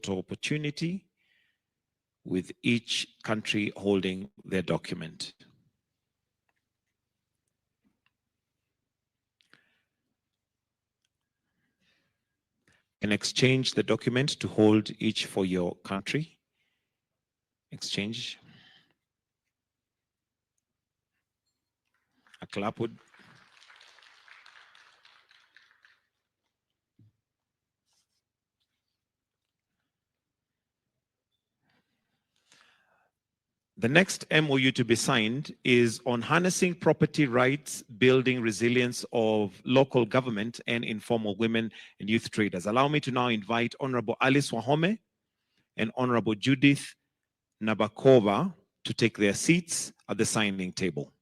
photo opportunity, with each country holding their document. And exchange the document to hold each for your country. Exchange. A clap would. The next MOU to be signed is on harnessing property rights, building resilience of local government and informal women and youth traders. Allow me to now invite Honorable Alice Wahome and Honorable Judith Nabakova to take their seats at the signing table.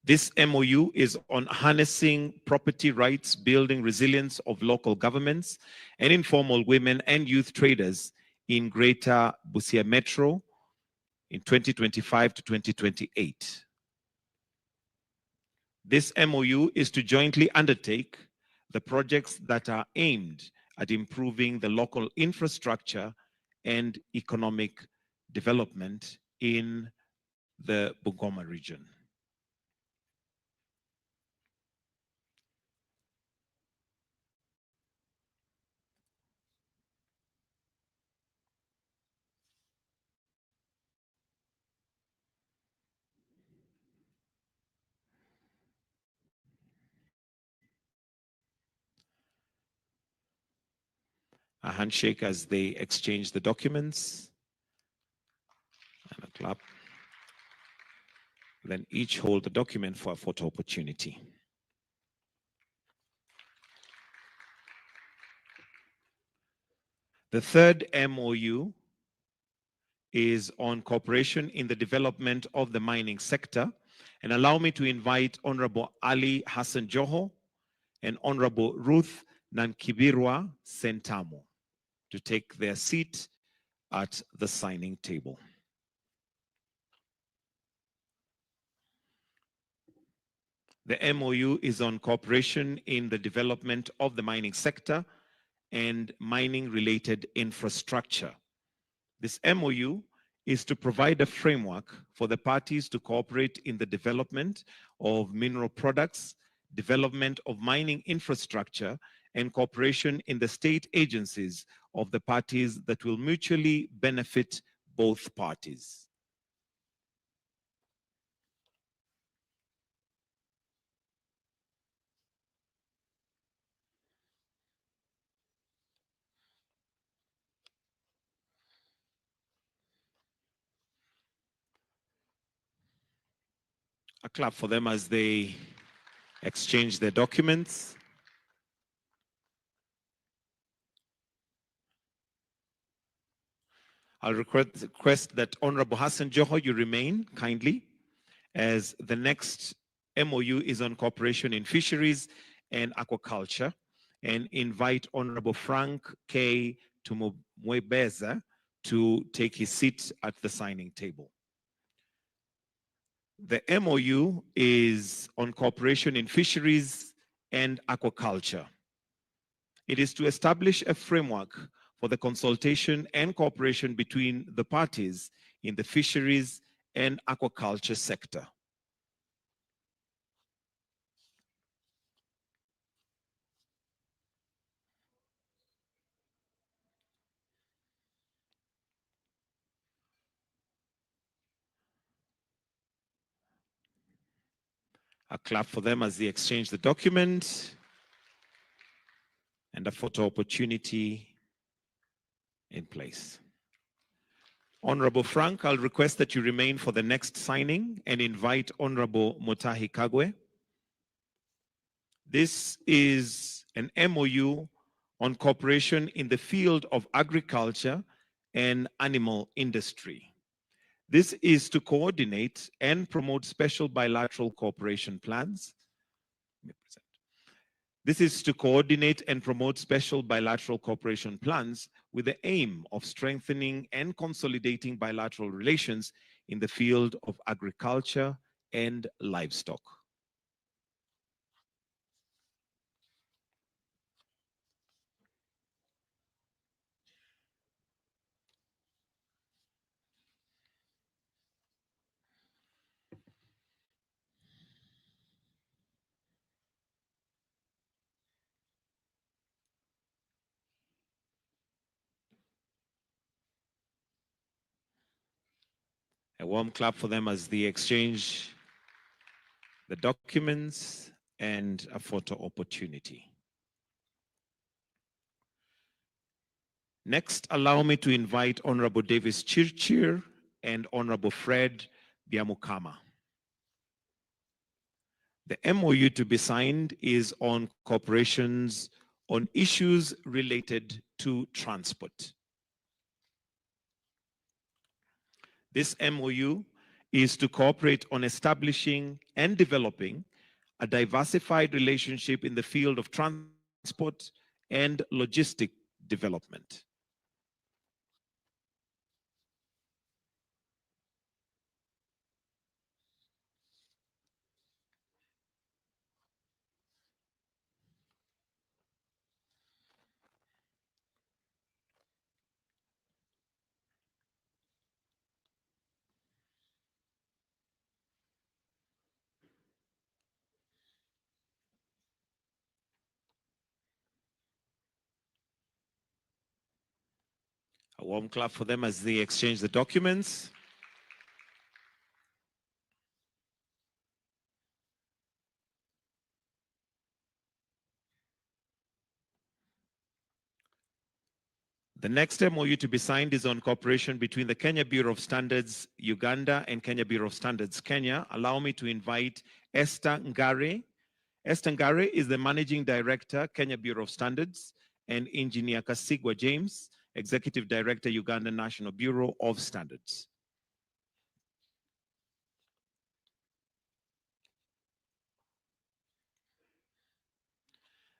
This MOU is on harnessing property rights, building resilience of local governments and informal women and youth traders in Greater Busia Metro in 2025 to 2028. This MOU is to jointly undertake the projects that are aimed at improving the local infrastructure and economic development in the Bungoma region. A handshake as they exchange the documents, and a clap. Then each hold the document for a photo opportunity. The third MOU is on cooperation in the development of the mining sector. And allow me to invite Honorable Ali Hassan Joho and Honorable Ruth Nankibirwa Sentamo to take their seat at the signing table. The MOU is on cooperation in the development of the mining sector and mining-related infrastructure. This MOU is to provide a framework for the parties to cooperate in the development of mineral products, development of mining infrastructure, and cooperation in the state agencies of the parties that will mutually benefit both parties. A clap for them as they exchange their documents. I'll request that Honorable Hassan Joho, you remain kindly, as the next MOU is on cooperation in fisheries and aquaculture, and invite Honorable Frank K. Tumwebeza to take his seat at the signing table. The MOU is on cooperation in fisheries and aquaculture. It is to establish a framework for the consultation and cooperation between the parties in the fisheries and aquaculture sector. A clap for them as they exchange the document, and a photo opportunity in place. Honorable Frank, I'll request that you remain for the next signing and invite Honorable Mutahi Kagwe. This is an MOU on cooperation in the field of agriculture and animal industry. This is to coordinate and promote special bilateral cooperation plans. This is to coordinate and promote special bilateral cooperation plans with the aim of strengthening and consolidating bilateral relations in the field of agriculture and livestock. A warm clap for them as they exchange the documents and a photo opportunity. Next, allow me to invite Honorable Davis Chirchir and Honorable Fred Biamukama. The MOU to be signed is on cooperations on issues related to transport. This MOU is to cooperate on establishing and developing a diversified relationship in the field of transport and logistic development. A warm clap for them as they exchange the documents. The next MOU to be signed is on cooperation between the Kenya Bureau of Standards Uganda and Kenya Bureau of Standards Kenya. Allow me to invite Esther Ngare. Esther Ngare is the Managing Director, Kenya Bureau of Standards, and Engineer Kasigwa James, Executive Director, Uganda National Bureau of Standards.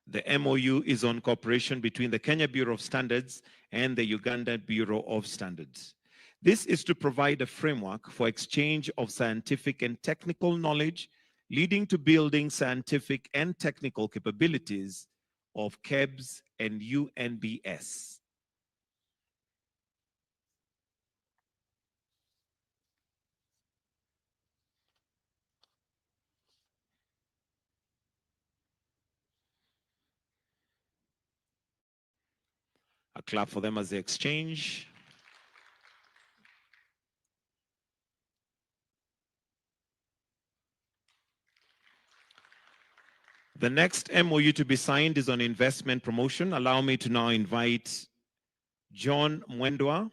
The MOU is on cooperation between the Kenya Bureau of Standards and the Uganda Bureau of Standards. This is to provide a framework for exchange of scientific and technical knowledge, leading to building scientific and technical capabilities of KEBS and UNBS. A clap for them as they exchange. The next MOU to be signed is on investment promotion. Allow me to now invite John Mwendwa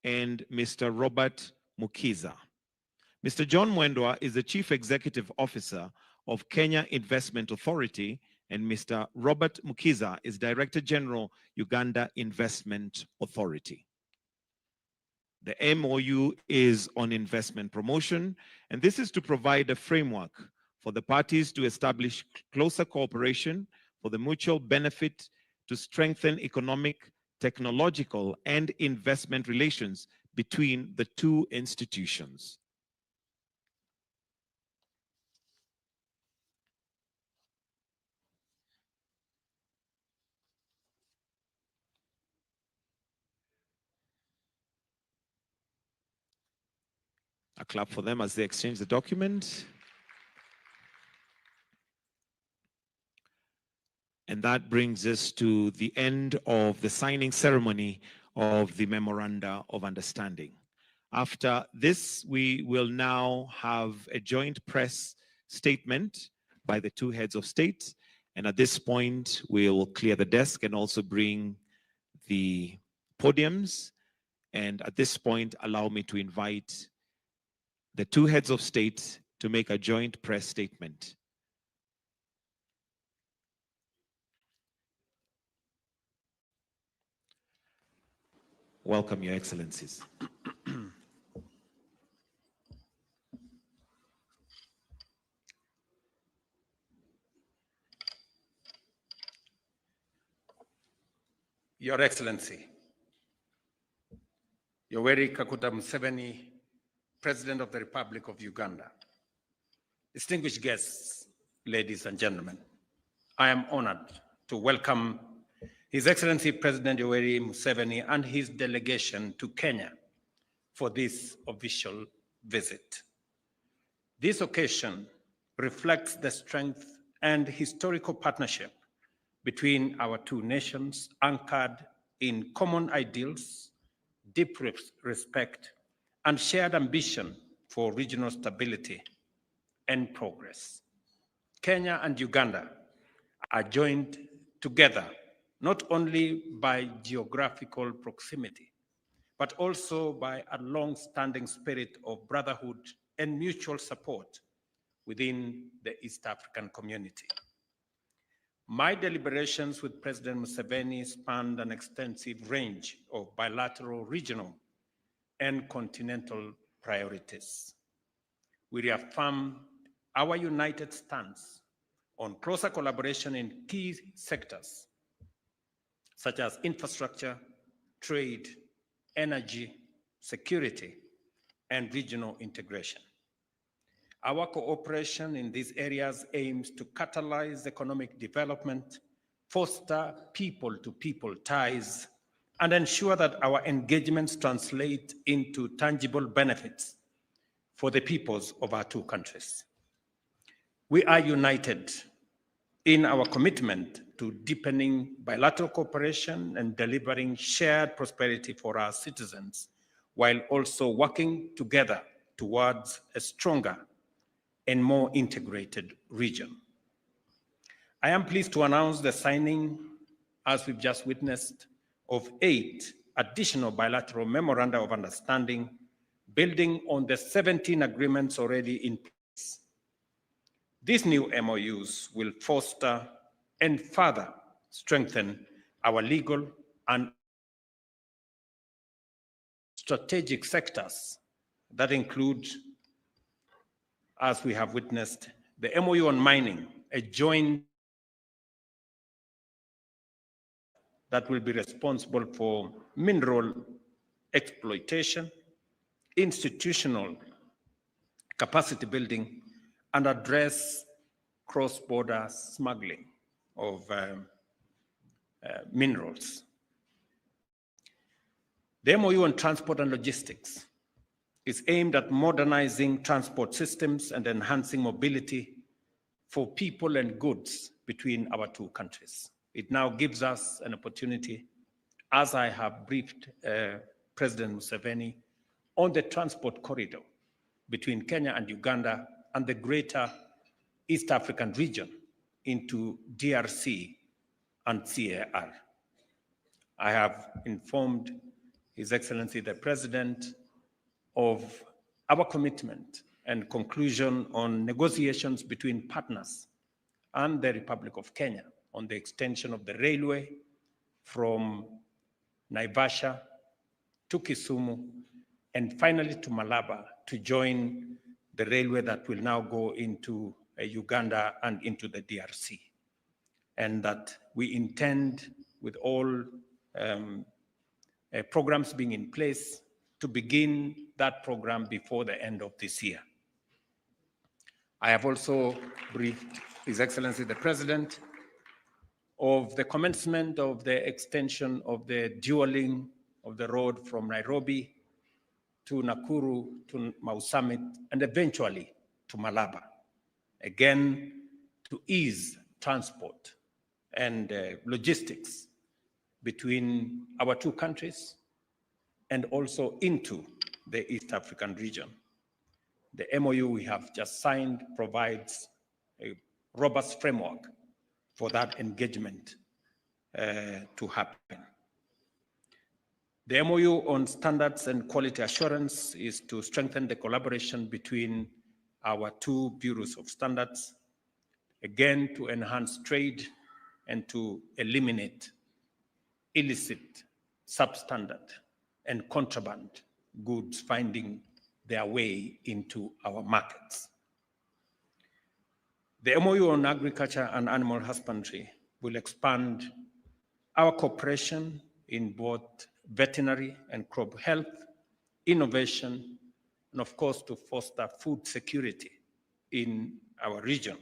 and Mr. Robert Mukiza. Mr. John Mwendwa is the Chief Executive Officer of Kenya Investment Authority, and Mr. Robert Mukiza is Director General, Uganda Investment Authority. The MOU is on investment promotion, and this is to provide a framework for the parties to establish closer cooperation for the mutual benefit to strengthen economic, technological, and investment relations between the two institutions. A clap for them as they exchange the document. And that brings us to the end of the signing ceremony of the Memoranda of Understanding. After this, we will now have a joint press statement by the two heads of state. And at this point, we'll clear the desk and also bring the podiums. And at this point, allow me to invite the two heads of state to make a joint press statement. Welcome, Your Excellencies. Your Excellency, Yoweri Kaguta Museveni, President of the Republic of Uganda, distinguished guests, ladies and gentlemen, I am honored to welcome His Excellency President Yoweri Museveni and his delegation to Kenya for this official visit. This occasion reflects the strength and historical partnership between our two nations, anchored in common ideals, deep respect, and shared ambition for regional stability and progress. Kenya and Uganda are joined together not only by geographical proximity, but also by a long-standing spirit of brotherhood and mutual support within the East African community. My deliberations with President Museveni spanned an extensive range of bilateral, regional, and continental priorities. We reaffirm our united stance on closer collaboration in key sectors such as infrastructure, trade, energy, security, and regional integration. Our cooperation in these areas aims to catalyze economic development, foster people-to-people ties, and ensure that our engagements translate into tangible benefits for the peoples of our two countries. We are united in our commitment to deepening bilateral cooperation and delivering shared prosperity for our citizens, while also working together towards a stronger and more integrated region. I am pleased to announce the signing, as we've just witnessed, of 8 additional bilateral memoranda of understanding, building on the 17 agreements already in place. These new MOUs will foster and further strengthen our legal and strategic sectors that include, as we have witnessed, the MOU on mining, a joint that will be responsible for mineral exploitation, institutional capacity building, and address cross-border smuggling of minerals. The MOU on transport and logistics is aimed at modernizing transport systems and enhancing mobility for people and goods between our two countries. It now gives us an opportunity, as I have briefed President Museveni, on the transport corridor between Kenya and Uganda and the greater East African region into DRC and CAR. I have informed His Excellency the President of our commitment and conclusion on negotiations between partners and the Republic of Kenya on the extension of the railway from Naivasha to Kisumu and finally to Malaba to join the railway that will now go into Uganda and into the DRC. And that we intend, with all programs being in place, to begin that program before the end of this year. I have also briefed His Excellency the President of the commencement of the extension of the dualing of the road from Nairobi to Nakuru to Mau Summit and eventually to Malaba, again to ease transport and logistics between our two countries and also into the East African region. The MOU we have just signed provides a robust framework for that engagement to happen. The MOU on standards and quality assurance is to strengthen the collaboration between our two bureaus of standards, again to enhance trade and to eliminate illicit, substandard, and contraband goods finding their way into our markets. The MOU on agriculture and animal husbandry will expand our cooperation in both veterinary and crop health, innovation, and of course to foster food security in our region.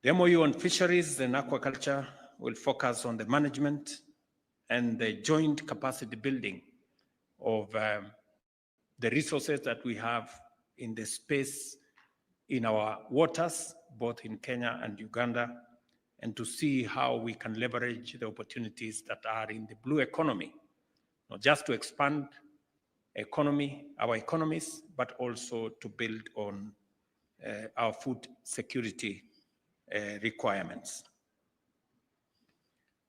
The MOU on fisheries and aquaculture will focus on the management and the joint capacity building of the resources that we have in the space in our waters, both in Kenya and Uganda, and to see how we can leverage the opportunities that are in the blue economy, not just to expand our economies, but also to build on our food security requirements.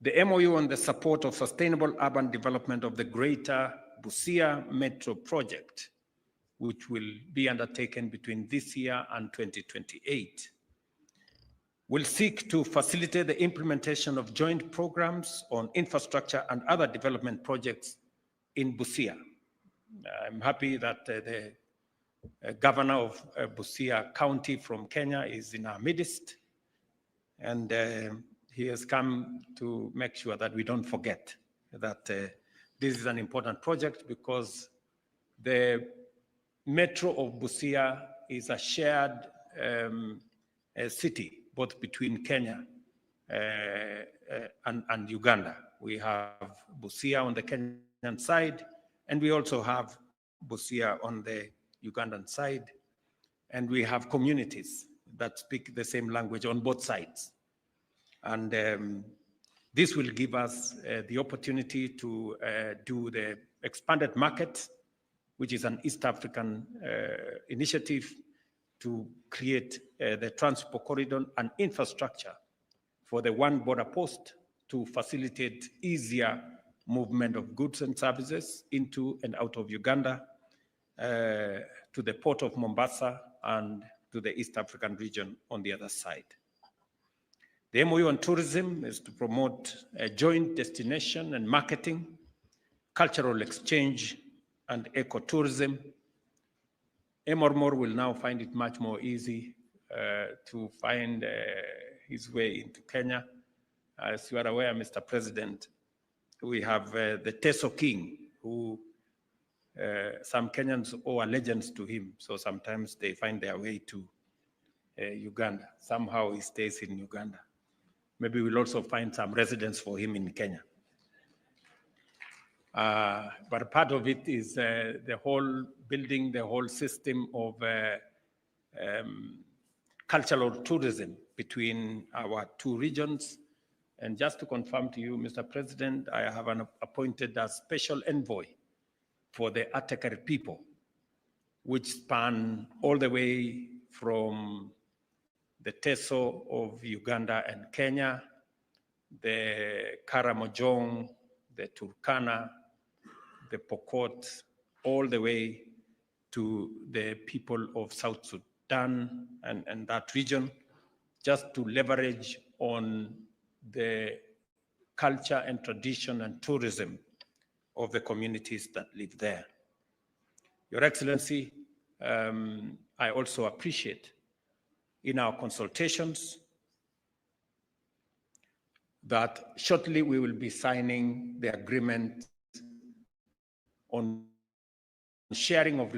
The MOU on the support of sustainable urban development of the Greater Busia Metro Project, which will be undertaken between this year and 2028, will seek to facilitate the implementation of joint programs on infrastructure and other development projects in Busia. I'm happy that the governor of Busia County from Kenya is in our midst, and he has come to make sure that we don't forget that this is an important project, because the Metro of Busia is a shared city, both between Kenya and Uganda. We have Busia on the Kenyan side, and we also have Busia on the Ugandan side, and we have communities that speak the same language on both sides. And this will give us the opportunity to do the expanded market, which is an East African initiative to create the transport corridor and infrastructure for the one border post to facilitate easier movement of goods and services into and out of Uganda, to the port of Mombasa and to the East African region on the other side. The MOU on tourism is to promote a joint destination and marketing, cultural exchange, and ecotourism. Emormor will now find it much more easy to find his way into Kenya. As you are aware, Mr. President, we have the Teso King, who some Kenyans owe allegiance to him. So sometimes they find their way to Uganda. Somehow he stays in Uganda. Maybe we'll also find some residence for him in Kenya. But part of it is the whole building, the whole system of cultural tourism between our two regions. And just to confirm to you, Mr. President, I have appointed a special envoy for the Atekari people, which span all the way from the Teso of Uganda and Kenya, the Karamojong, the Turkana, the Pokot, all the way to the people of South Sudan and that region, just to leverage on the culture and tradition and tourism of the communities that live there. Your Excellency, I also appreciate in our consultations that shortly we will be signing the agreement on sharing of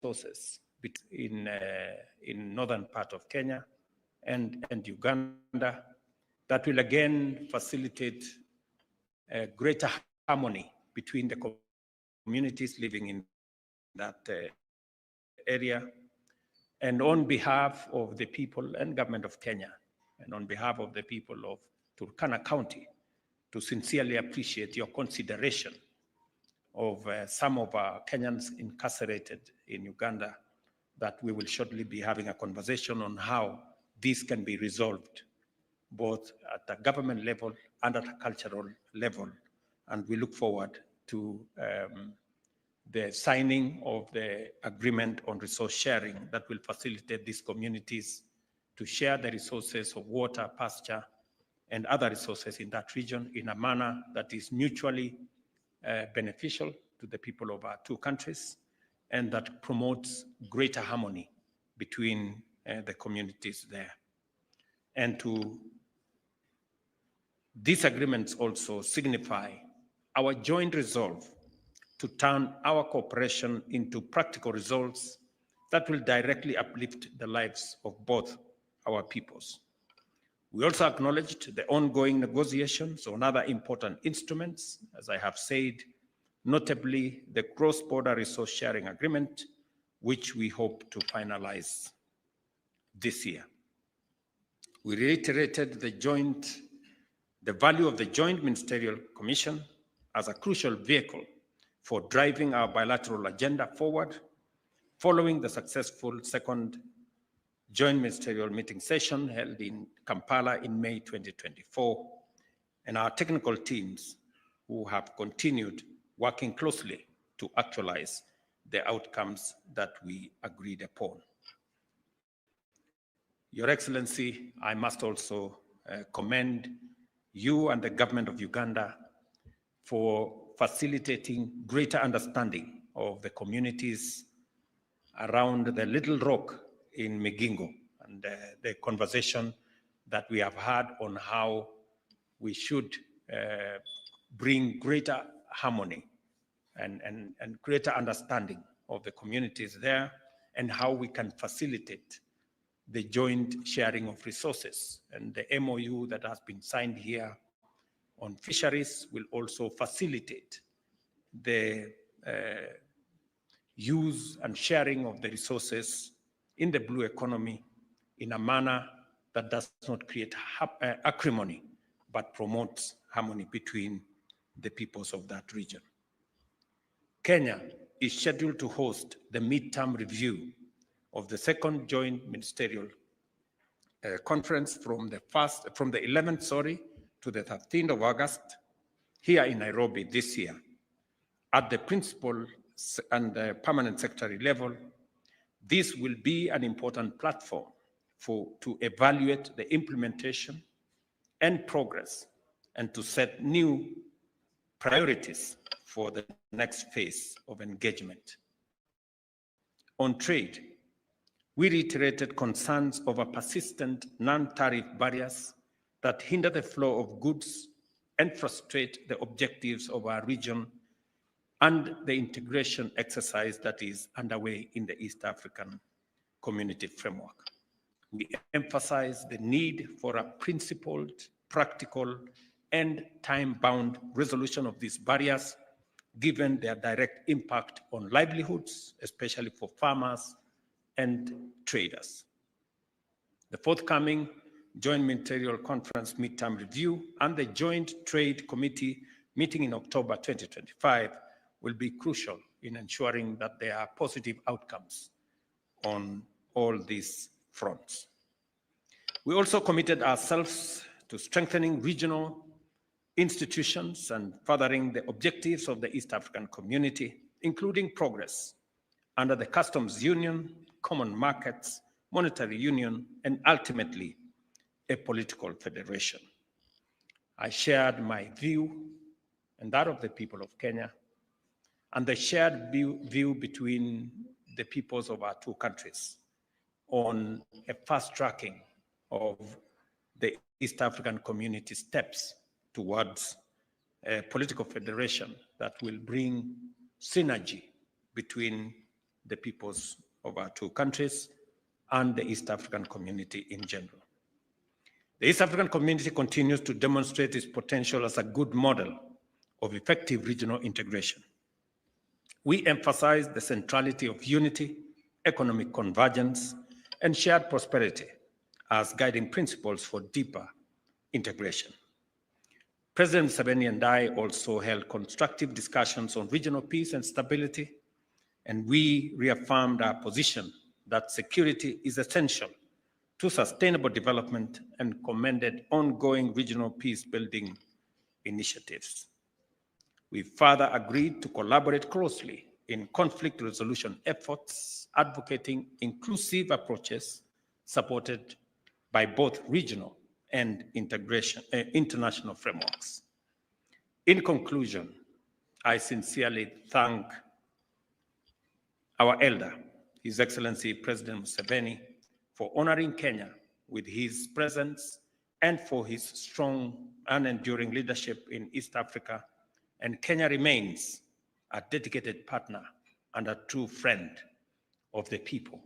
resources in northern part of Kenya and Uganda, that will again facilitate greater harmony between the communities living in that area. And on behalf of the people and government of Kenya, and on behalf of the people of Turkana County, to sincerely appreciate your consideration of some of our Kenyans incarcerated in Uganda, that we will shortly be having a conversation on how this can be resolved, both at the government level and at a cultural level. And we look forward to the signing of the agreement on resource sharing that will facilitate these communities to share the resources of water, pasture, and other resources in that region in a manner that is mutually beneficial to the people of our two countries, and that promotes greater harmony between the communities there. And these agreements also signify our joint resolve to turn our cooperation into practical results that will directly uplift the lives of both our peoples. We also acknowledged the ongoing negotiations on other important instruments, as I have said, notably the cross-border resource sharing agreement, which we hope to finalize this year. We reiterated the value of the Joint Ministerial Commission as a crucial vehicle for driving our bilateral agenda forward following the successful second joint ministerial meeting session held in Kampala in May 2024, and our technical teams who have continued working closely to actualize the outcomes that we agreed upon. Your Excellency, I must also commend you and the government of Uganda for facilitating greater understanding of the communities around the Little Rock in Migingo, and the conversation that we have had on how we should bring greater harmony and greater understanding of the communities there, and how we can facilitate the joint sharing of resources. And the MOU that has been signed here on fisheries will also facilitate the use and sharing of the resources in the blue economy in a manner that does not create acrimony, but promotes harmony between the peoples of that region. Kenya is scheduled to host the midterm review of the second joint ministerial conference from the 11th, to the 13th of August here in Nairobi this year. At the principal and permanent secretary level, this will be an important platform to evaluate the implementation and progress, and to set new priorities for the next phase of engagement. On trade, we reiterated concerns over persistent non-tariff barriers that hinder the flow of goods and frustrate the objectives of our region and the integration exercise that is underway in the East African Community Framework. We emphasize the need for a principled, practical, and time-bound resolution of these barriers, given their direct impact on livelihoods, especially for farmers and traders. The forthcoming Joint Ministerial Conference midterm review and the Joint Trade Committee meeting in October 2025 will be crucial in ensuring that there are positive outcomes on all these fronts. We also committed ourselves to strengthening regional institutions and furthering the objectives of the East African community, including progress under the Customs Union, Common Markets, Monetary Union, and ultimately a political federation. I shared my view and that of the people of Kenya, and the shared view between the peoples of our two countries on a fast tracking of the East African community steps towards a political federation that will bring synergy between the peoples of our two countries and the East African community in general. The East African community continues to demonstrate its potential as a good model of effective regional integration. We emphasize the centrality of unity, economic convergence, and shared prosperity as guiding principles for deeper integration. President Museveni and I also held constructive discussions on regional peace and stability, and we reaffirmed our position that security is essential to sustainable development and commended ongoing regional peace-building initiatives. We further agreed to collaborate closely in conflict resolution efforts, advocating inclusive approaches supported by both regional and international frameworks. In conclusion, I sincerely thank our elder, His Excellency President Museveni, for honoring Kenya with his presence and for his strong and enduring leadership in East Africa. And Kenya remains a dedicated partner and a true friend of the people,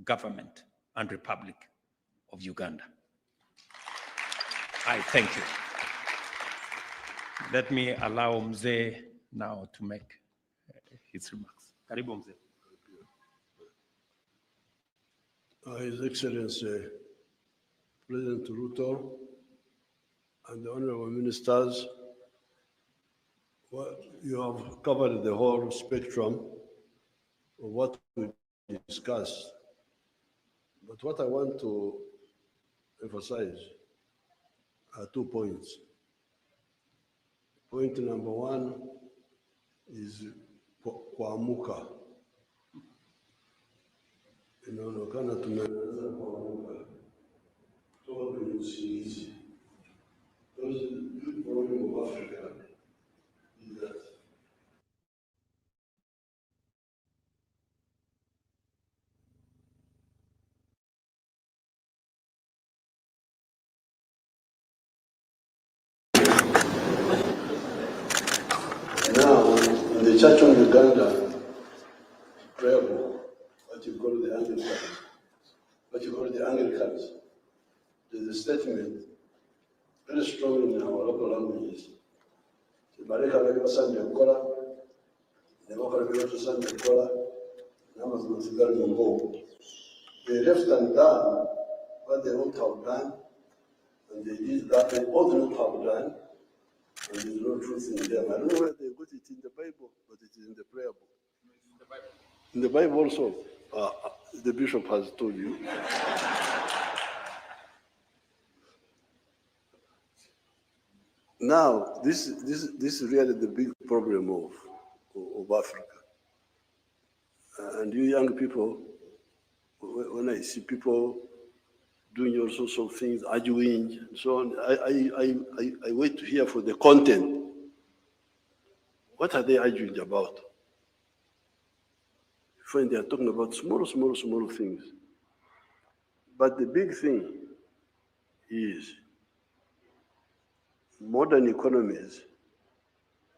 government, and Republic of Uganda. I thank you. Let me allow Mzee now to make his remarks. Karibu Mzee. His Excellency President Ruto and the honorable ministers Well, you have covered the whole spectrum of what we discussed. But what I want to emphasize are 2 points. Point number one is kuamuka. Inaonekana tumeanza kuamuka kutoka kwenye usingizi. Because the big problem of Africa is that now in the Church of Uganda prayer book, what you call the Anglicans, there's a statement very strong in our local languages. Bareka bali Sunday kola, nebakola bali Sunday kola, n'amazima sigala mu. They left and done what they ought to have done, and they did that they ought not have done, and there's no truth in them. I don't know where they got it in the Bible, but it is in the prayer book. In the Bible also, the bishop has told you. Now, this is really the big problem of Africa. And you young people, when I see people doing all sorts of things, arguing and so on, I wait to hear for the content. What are they arguing about? You find they are talking about small things. But the big thing is modern economies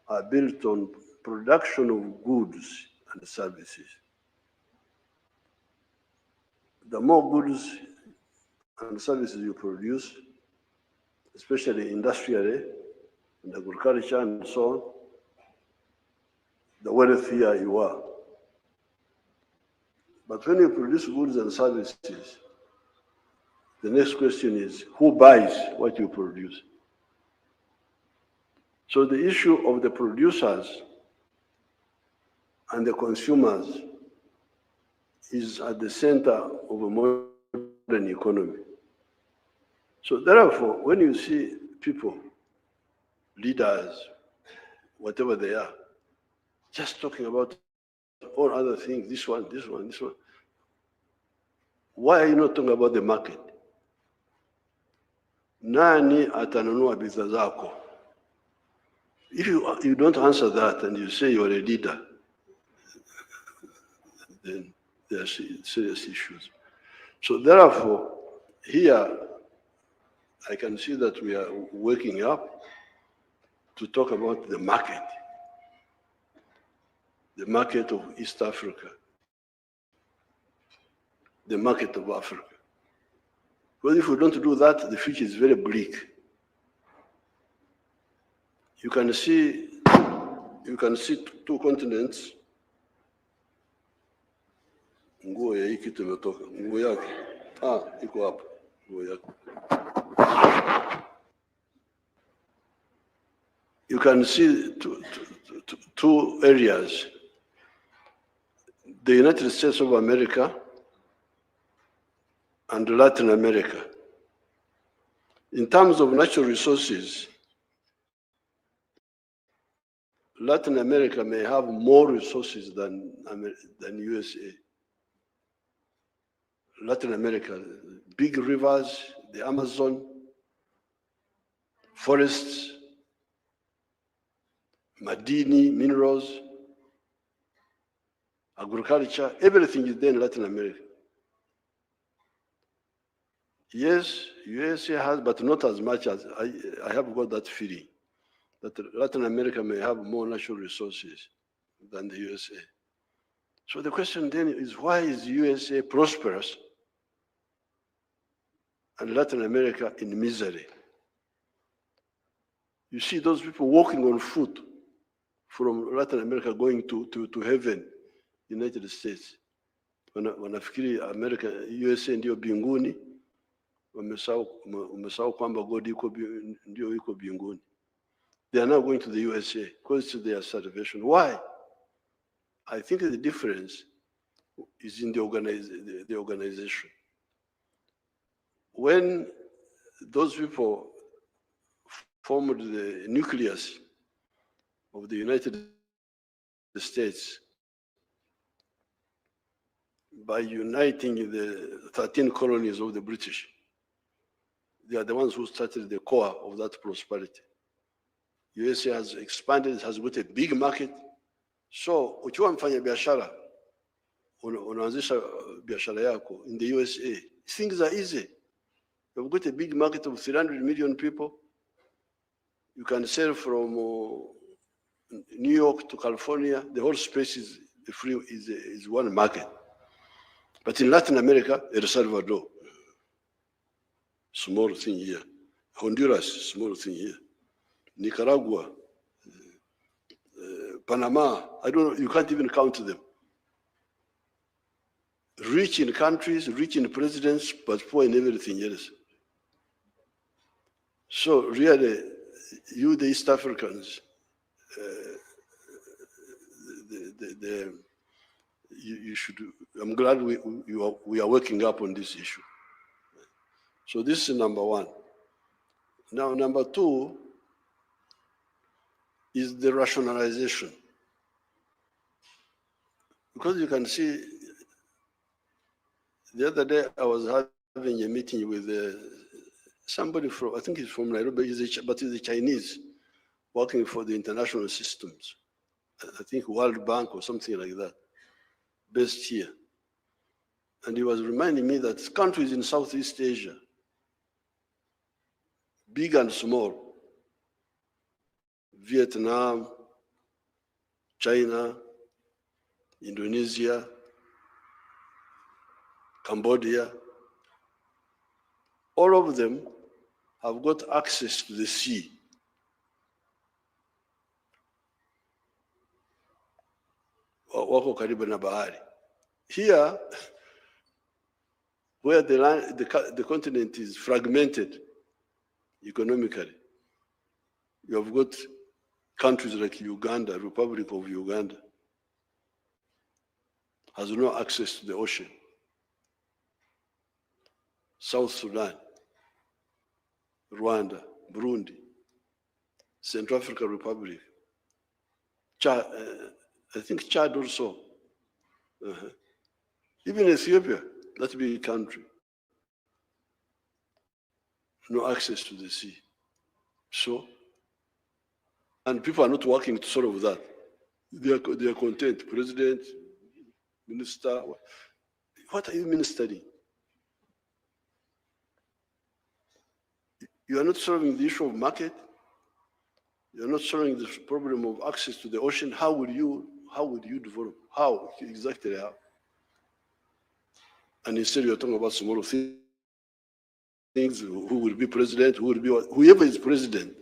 are built on production of goods and services. The more goods and services you produce, especially industrially, in agriculture and so on, the wealthier you are. But when you produce goods and services, the next question is, who buys what you produce? So the issue of the producers and the consumers is at the center of a modern economy. So therefore, when you see people, leaders, whatever they are, just talking about all other things, this one, why are you not talking about the market? Nani atanunua bidhaa zako? If you don't answer that and you say you're a leader, then there are serious issues. So therefore, here, I can see that we are waking up to talk about the market of East Africa, the market of Africa. Well, if we don't do that, the future is very bleak. You can see two continents. Nguo ya hii kitu imetoka. Nguo yake. Iko hapa. Nguo yake. You can see two areas. The United States of America and Latin America. In terms of natural resources, Latin America may have more resources than USA. Latin America, big rivers, the Amazon, forests, madini, minerals, agriculture, everything is there in Latin America. Yes, USA has, but not as much as I have got that feeling that Latin America may have more natural resources than the USA. So the question then is, why is USA prosperous and Latin America in misery? You see those people walking on foot from Latin America going to heaven, United States. Wanafikiri America, USA ndio binguni, wamesahau kwamba God ndio iko binguni. They are now going to the USA because to their salvation. Why? I think the difference is in the organization. When those people formed the nucleus of the United States by uniting the 13 colonies of the British, they are the ones who started the core of that prosperity. USA has expanded, has got a big market. So ukiwa mfanya biashara, unaanzisha biashara yako in the USA, things are easy. You've got a big market of 300 million people. You can sell from New York to California. The whole space is free, is one market. But in Latin America, El Salvador, small thing here. Honduras, small thing here. Nicaragua, Panama, I don't know, you can't even count them. Rich in countries, rich in presidents, but poor in everything else. So really, you, the East Africans, you should, I'm glad we are working up on this issue. So this is number one. Now, number two is the rationalization. Because you can see, the other day I was having a meeting with somebody from, I think he's from Nairobi, but he's a Chinese, working for the international systems. I think World Bank or something like that, based here. And he was reminding me that countries in Southeast Asia, big and small, Vietnam, China, Indonesia, Cambodia, all of them have got access to the sea. Wako karibu na bahari. Here, where the continent is fragmented economically, you have got countries like Uganda, Republic of Uganda, has no access to the ocean. South Sudan, Rwanda, Burundi, Central African Republic, Chad, I think Chad also. Even Ethiopia, that big country, no access to the sea. So, and people are not working to solve that. They are content. President, minister, what are you ministering? You are not solving the issue of market. You are not solving the problem of access to the ocean. How would you develop? How exactly how? And instead you are talking about small things. Who will be president? Who will be whoever is president?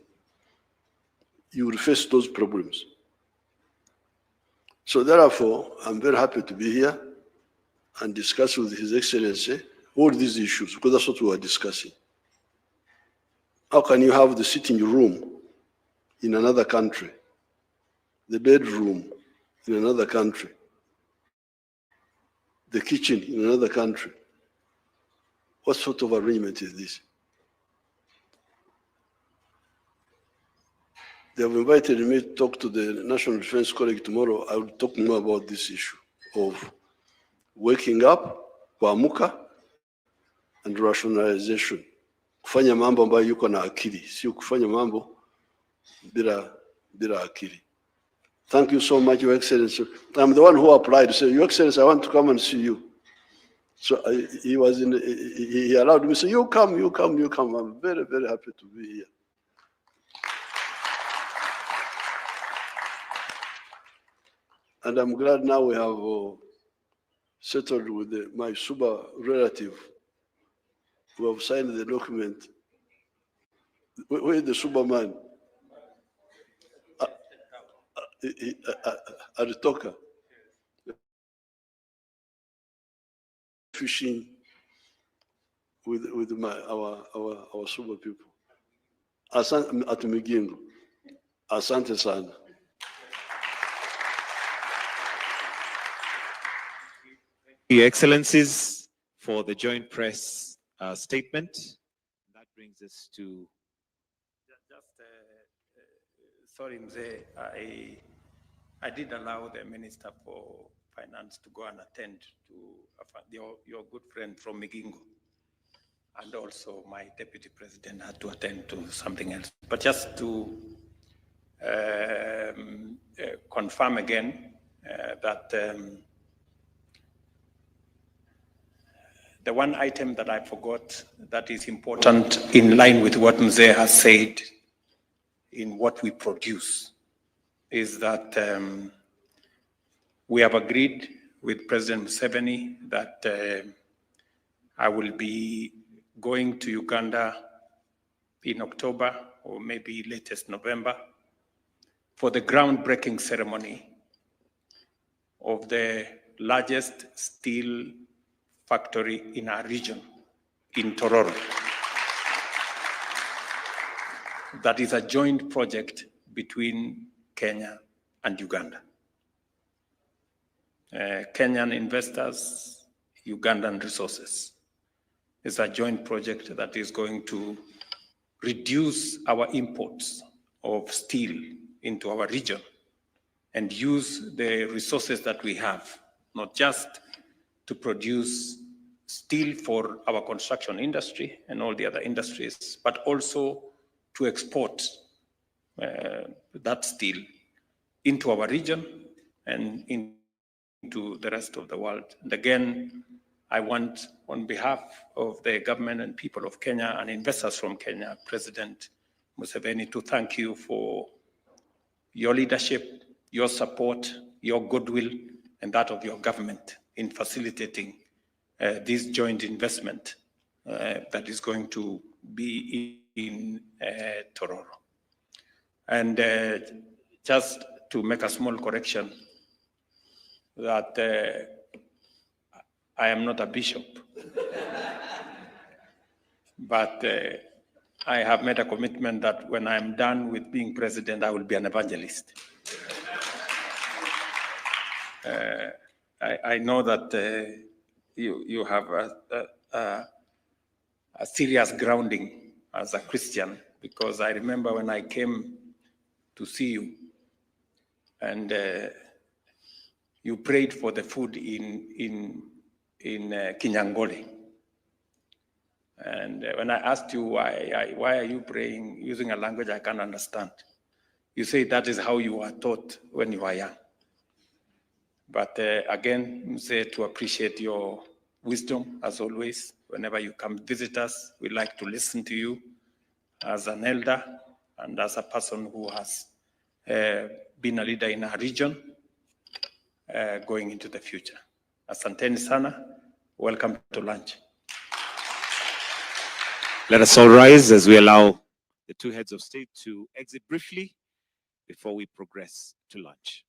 You will face those problems. So therefore, I'm very happy to be here and discuss with His Excellency all these issues, because that's what we are discussing. How can you have the sitting room in another country, the bedroom in another country, the kitchen in another country? What sort of arrangement is this? They have invited me to talk to the National Defense College tomorrow. I will talk more about this issue of waking up, kuamuka, and rationalization. Kufanya mambo ambayo yuko na akili, sio kufanya mambo bila akili. Thank you so much, Your Excellency. I'm the one who applied to say, Your Excellency, I want to come and see you. So he allowed me to say, you come. I'm very, very happy to be here. And I'm glad now we have settled with my Suba relative who have signed the document. Where is the Suba man? Alitoka. Fishing with our Suba people. At Migingo. Asante sana. Your Excellencies, for the joint press statement. That brings us to sorry, Mzee, I did allow the Minister for Finance to go and attend to your good friend from Migingo. And also my Deputy President had to attend to something else. But just to confirm again that the one item that I forgot that is important in line with what Mzee has said in what we produce is that we have agreed with President Museveni that I will be going to Uganda in October or maybe latest November for the groundbreaking ceremony of the largest steel factory in our region, in Tororo. That is a joint project between Kenya and Uganda. Kenyan investors, Ugandan resources. It's a joint project that is going to reduce our imports of steel into our region and use the resources that we have, not just to produce steel for our construction industry and all the other industries, but also to export that steel into our region and into the rest of the world. And again, I want, on behalf of the government and people of Kenya and investors from Kenya, President Museveni, to thank you for your leadership, your support, your goodwill, and that of your government in facilitating this joint investment that is going to be in Tororo. And just to make a small correction, that I am not a bishop, but I have made a commitment that when I'm done with being president, I will be an evangelist. I know that you have a serious grounding as a Christian, because I remember when I came to see you and you prayed for the food in Kinyangole. And when I asked you why are you praying using a language I can't understand, you say that is how you were taught when you were young. But again, say to appreciate your wisdom as always. Whenever you come visit us, we like to listen to you as an elder and as a person who has been a leader in our region going into the future. Asanteni sana. Welcome to lunch. Let us all rise as we allow the two heads of state to exit briefly before we progress to lunch.